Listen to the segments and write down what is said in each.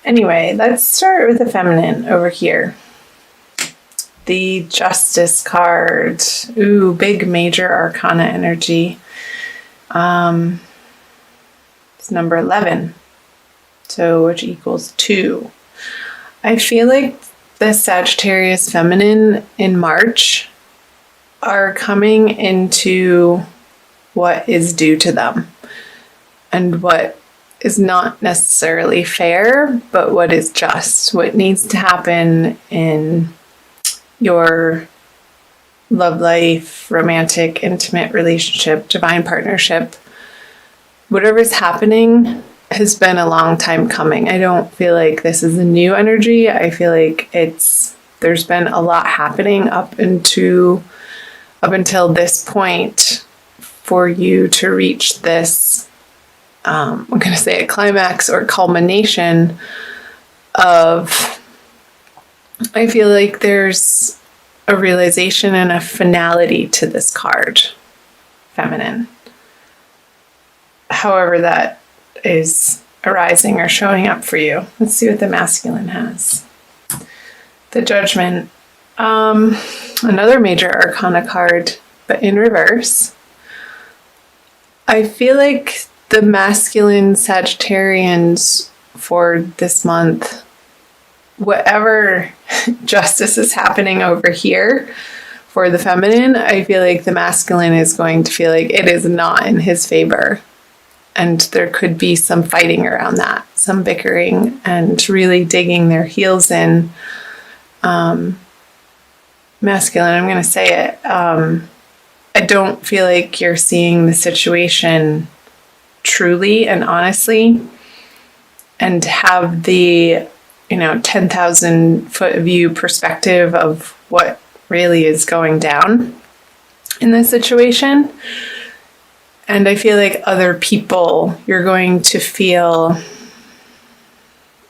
Anyway, let's start with the feminine over here. The Justice card. Ooh, big major arcana energy. It's number 11. So, which equals 2. I feel like the Sagittarius feminine in March are coming into what is due to them and what is not necessarily fair, but what is just, what needs to happen in your love life, romantic, intimate relationship, divine partnership. Whatever's happening has been a long time coming. I don't feel like this is a new energy. I feel like there's been a lot happening up until this point for you to reach this, I'm going to say a climax or culmination of, I feel like there's a realization and a finality to this card, feminine. However that is arising or showing up for you. Let's see what the masculine has. The Judgment. Another major arcana card, but in reverse. I feel like the masculine Sagittarians for this month, whatever justice is happening over here for the feminine, I feel like the masculine is going to feel like it is not in his favor. And there could be some fighting around that, some bickering and really digging their heels in. Masculine, I'm going to say it. I don't feel like you're seeing the situation truly and honestly and have the, 10,000 foot view perspective of what really is going down in this situation. And I feel like other people, you're going to feel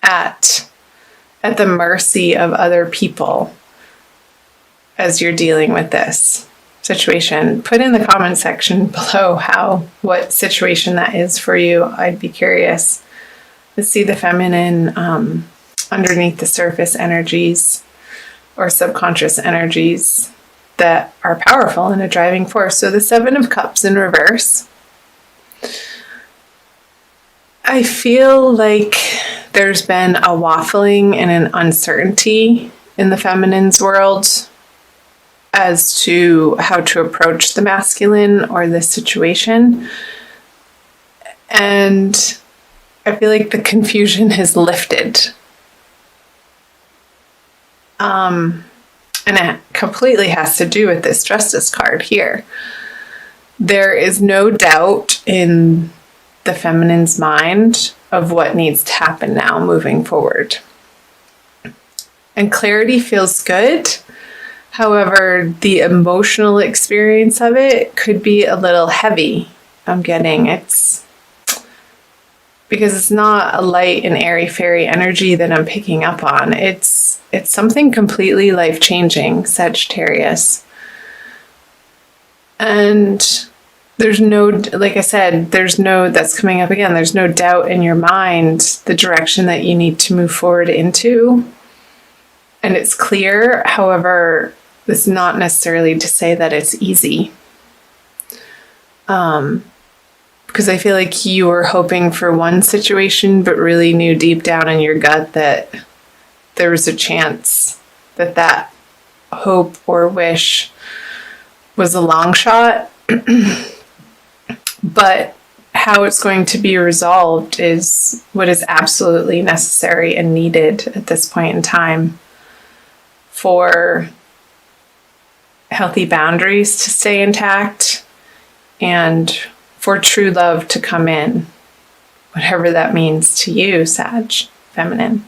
at the mercy of other people as you're dealing with this situation. Put in the comment section below what situation that is for you. I'd be curious. Let's see the feminine underneath the surface energies or subconscious energies that are powerful and a driving force. So the Seven of Cups in reverse. I feel like there's been a waffling and an uncertainty in the feminine's world as to how to approach the masculine or this situation. And I feel like the confusion has lifted. And it completely has to do with this Justice card here. There is no doubt in the feminine's mind of what needs to happen now moving forward. And clarity feels good. However, the emotional experience of it could be a little heavy. I'm getting it's because it's not a light and airy fairy energy that I'm picking up on. It's something completely life-changing, Sagittarius. And there's no, like I said, that's coming up again, there's no doubt in your mind the direction that you need to move forward into. And it's clear. However, this is not necessarily to say that it's easy. Because I feel like you were hoping for one situation, but really knew deep down in your gut that there was a chance that hope or wish was a long shot. But how it's going to be resolved is what is absolutely necessary and needed at this point in time for healthy boundaries to stay intact and for true love to come in, whatever that means to you, Sag, feminine.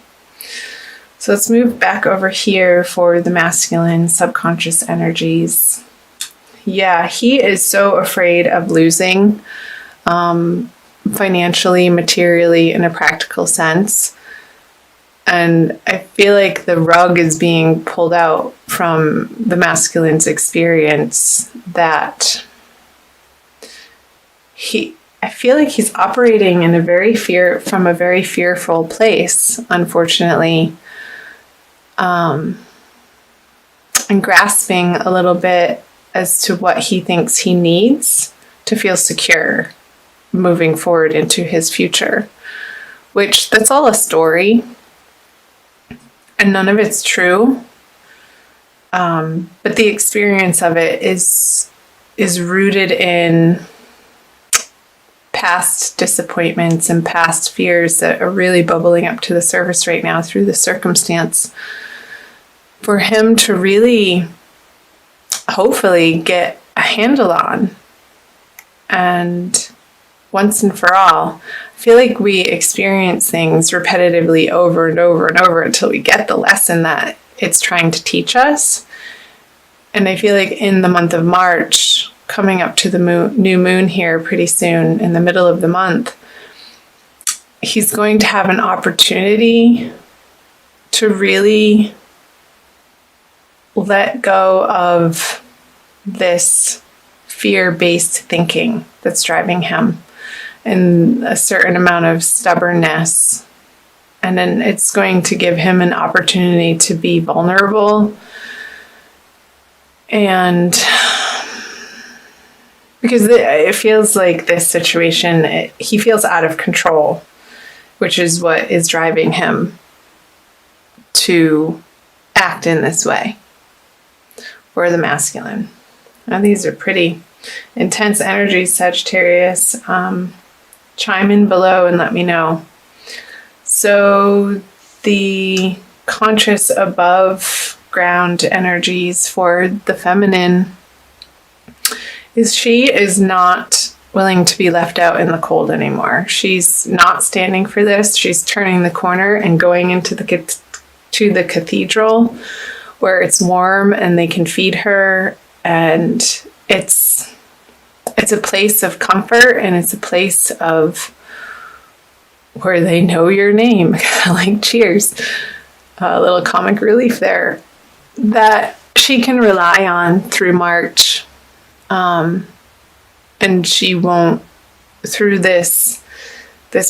So let's move back over here for the masculine subconscious energies. Yeah, he is so afraid of losing financially, materially, in a practical sense. And I feel like the rug is being pulled out from the masculine's experience that I feel like he's operating in from a very fearful place, unfortunately, and grasping a little bit as to what he thinks he needs to feel secure moving forward into his future, which that's all a story and none of it's true. But the experience of it is rooted in past disappointments and past fears that are really bubbling up to the surface right now through the circumstance. For him to really, hopefully, get a handle on. And once and for all, I feel like we experience things repetitively over and over and over until we get the lesson that it's trying to teach us. And I feel like in the month of March, coming up to the new moon here pretty soon in the middle of the month, he's going to have an opportunity to really let go of this fear-based thinking that's driving him and a certain amount of stubbornness. And then it's going to give him an opportunity to be vulnerable. And because it feels like this situation, he feels out of control, which is what is driving him to act in this way for the masculine. Now, these are pretty intense energies, Sagittarius. Chime in below and let me know. So the conscious above ground energies for the feminine is she is not willing to be left out in the cold anymore. She's not standing for this. She's turning the corner and going into the cathedral where it's warm and they can feed her, and it's a place of comfort and it's a place of where they know your name, like Cheers, a little comic relief there that she can rely on through March. And she won't, through this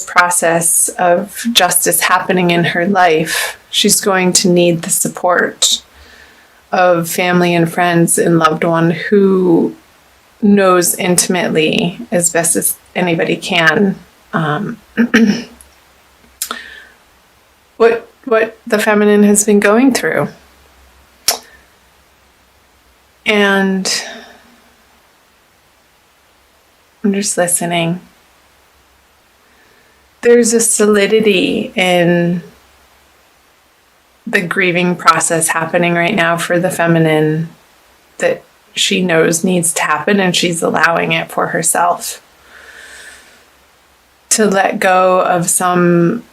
process of justice happening in her life, she's going to need the support of family and friends and loved one who knows intimately, as best as anybody can, what the feminine has been going through. And I'm just listening. There's a solidity in the grieving process happening right now for the feminine that she knows needs to happen, and she's allowing it for herself to let go of some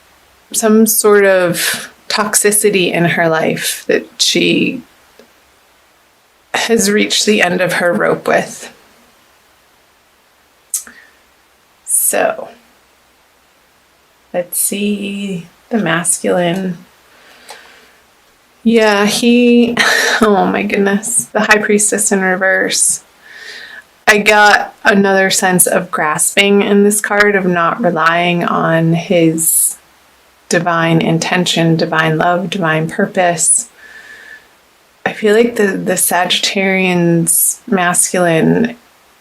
sort of toxicity in her life that she has reached the end of her rope with. So let's see the masculine. Yeah, oh my goodness, the High Priestess in reverse. I got another sense of grasping in this card, of not relying on his divine intention, divine love, divine purpose. I feel like the Sagittarians masculine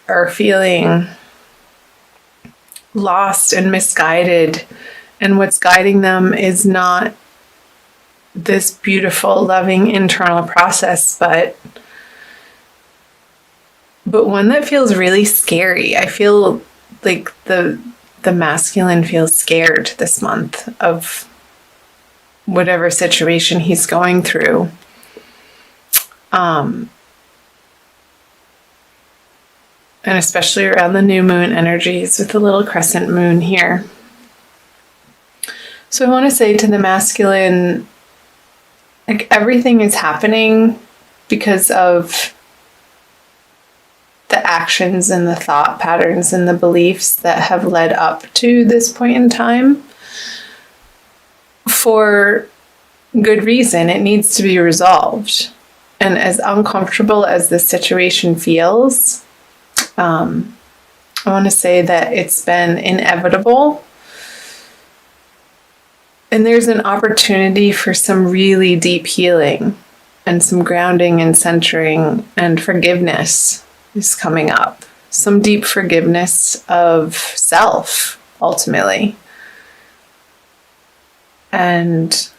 are feeling lost and misguided, and what's guiding them is not this beautiful, loving internal process, but one that feels really scary. I feel like the masculine feels scared this month of whatever situation he's going through. And especially around the new moon energies with the little crescent moon here. So I want to say to the masculine, like, everything is happening because of the actions and the thought patterns and the beliefs that have led up to this point in time. For good reason, it needs to be resolved. And as uncomfortable as this situation feels, I want to say that it's been inevitable. And there's an opportunity for some really deep healing and some grounding and centering and forgiveness is coming up. Some deep forgiveness of self, ultimately. And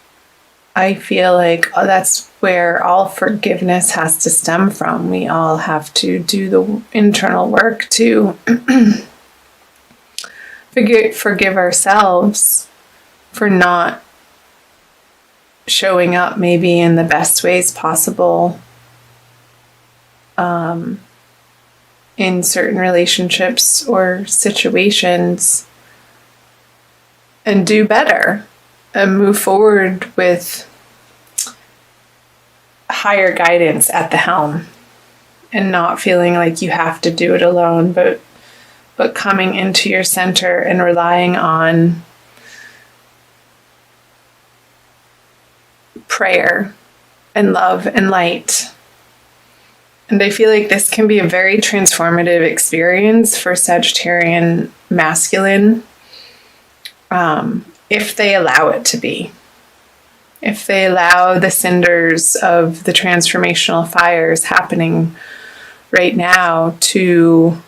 I feel like that's where all forgiveness has to stem from. We all have to do the internal work to forgive ourselves for not showing up maybe in the best ways possible in certain relationships or situations, and do better and move forward with higher guidance at the helm, and not feeling like you have to do it alone, but coming into your center and relying on prayer and love and light. And I feel like this can be a very transformative experience for Sagittarian masculine, if they allow it to be. If they allow the cinders of the transformational fires happening right now to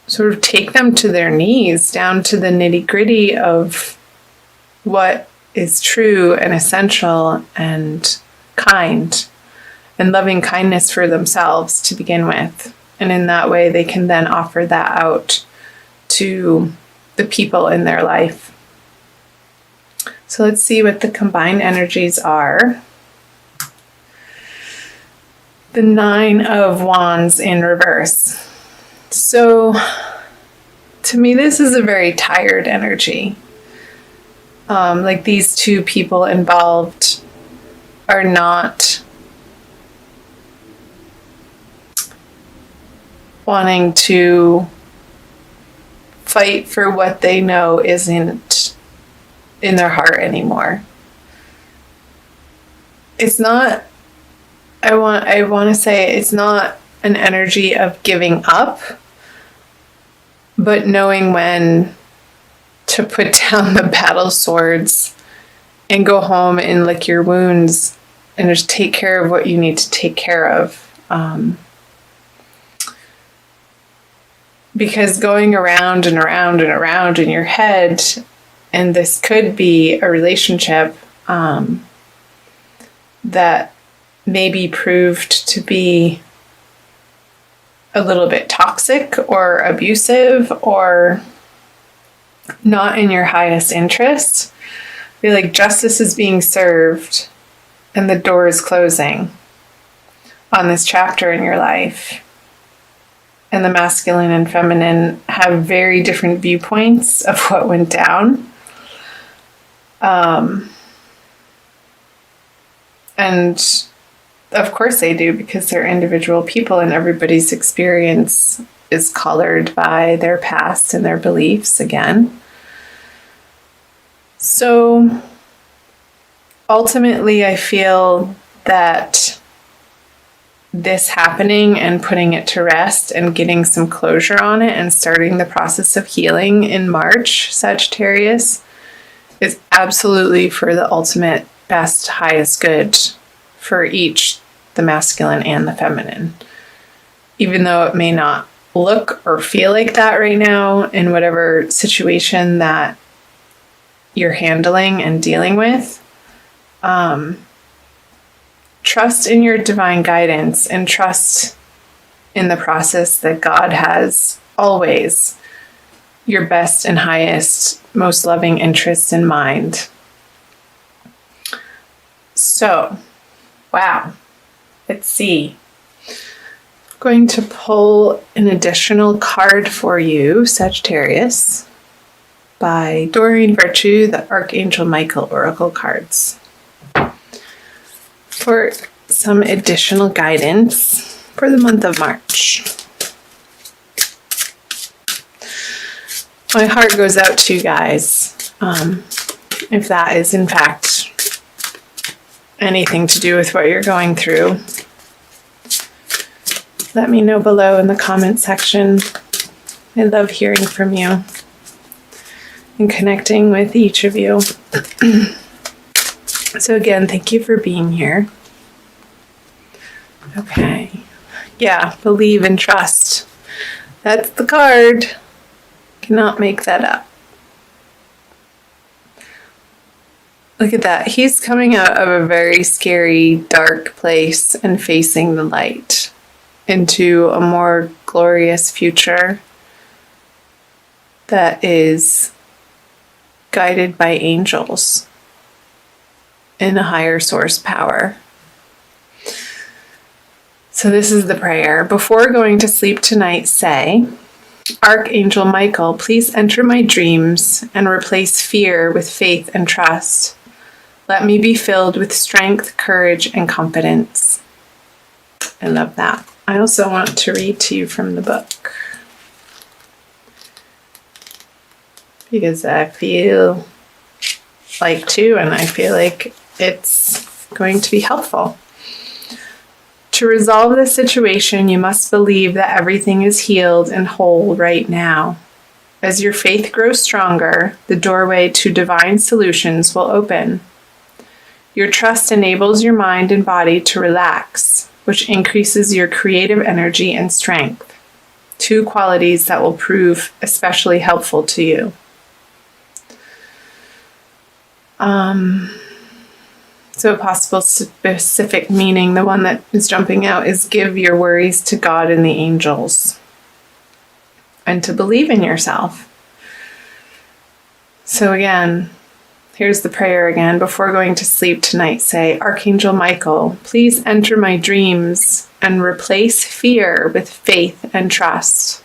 sort of take them to their knees, down to the nitty-gritty of what is true and essential and kind, and loving kindness for themselves to begin with. And in that way, they can then offer that out to the people in their life. So let's see what the combined energies are. The 9 of Wands in reverse. So to me, this is a very tired energy. Like these two people involved are not wanting to fight for what they know isn't in their heart anymore. It's not, I want to say it's not an energy of giving up, but knowing when to put down the battle swords and go home and lick your wounds and just take care of what you need to take care of. Because going around and around and around in your head, and this could be a relationship that maybe proved to be a little bit toxic or abusive or not in your highest interest. I feel like justice is being served and the door is closing on this chapter in your life. And the masculine and feminine have very different viewpoints of what went down. And of course they do, because they're individual people and everybody's experience is colored by their past and their beliefs again. So ultimately, I feel that this happening and putting it to rest and getting some closure on it and starting the process of healing in March, Sagittarius, is absolutely for the ultimate best, highest good for each, the masculine and the feminine. Even though it may not look or feel like that right now in whatever situation that you're handling and dealing with, trust in your divine guidance and trust in the process that God has always your best and highest, most loving interests in mind. So, wow. Let's see. I'm going to pull an additional card for you, Sagittarius, by Doreen Virtue, the Archangel Michael Oracle cards, for some additional guidance for the month of March. My heart goes out to you guys, if that is in fact anything to do with what you're going through. Let me know below in the comment section. I love hearing from you and connecting with each of you. So again, thank you for being here. Okay. Yeah, believe and trust. That's the card. Cannot make that up. Look at that. He's coming out of a very scary, dark place and facing the light into a more glorious future that is guided by angels in a higher source power. So this is the prayer. Before going to sleep tonight, say, Archangel Michael, please enter my dreams and replace fear with faith and trust. Let me be filled with strength, courage, and confidence. I love that. I also want to read to you from the book, because I feel like to, and I feel like it's going to be helpful. To resolve this situation, you must believe that everything is healed and whole right now. As your faith grows stronger, the doorway to divine solutions will open. Your trust enables your mind and body to relax, which increases your creative energy and strength, two qualities that will prove especially helpful to you. So a possible specific meaning, the one that is jumping out, is give your worries to God and the angels, and to believe in yourself. So again, here's the prayer again. Before going to sleep tonight, say, Archangel Michael, please enter my dreams and replace fear with faith and trust.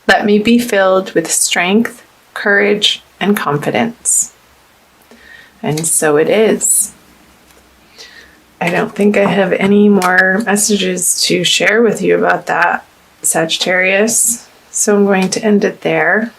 Let me be filled with strength, courage, and confidence. And so it is. I don't think I have any more messages to share with you about that, Sagittarius. So I'm going to end it there.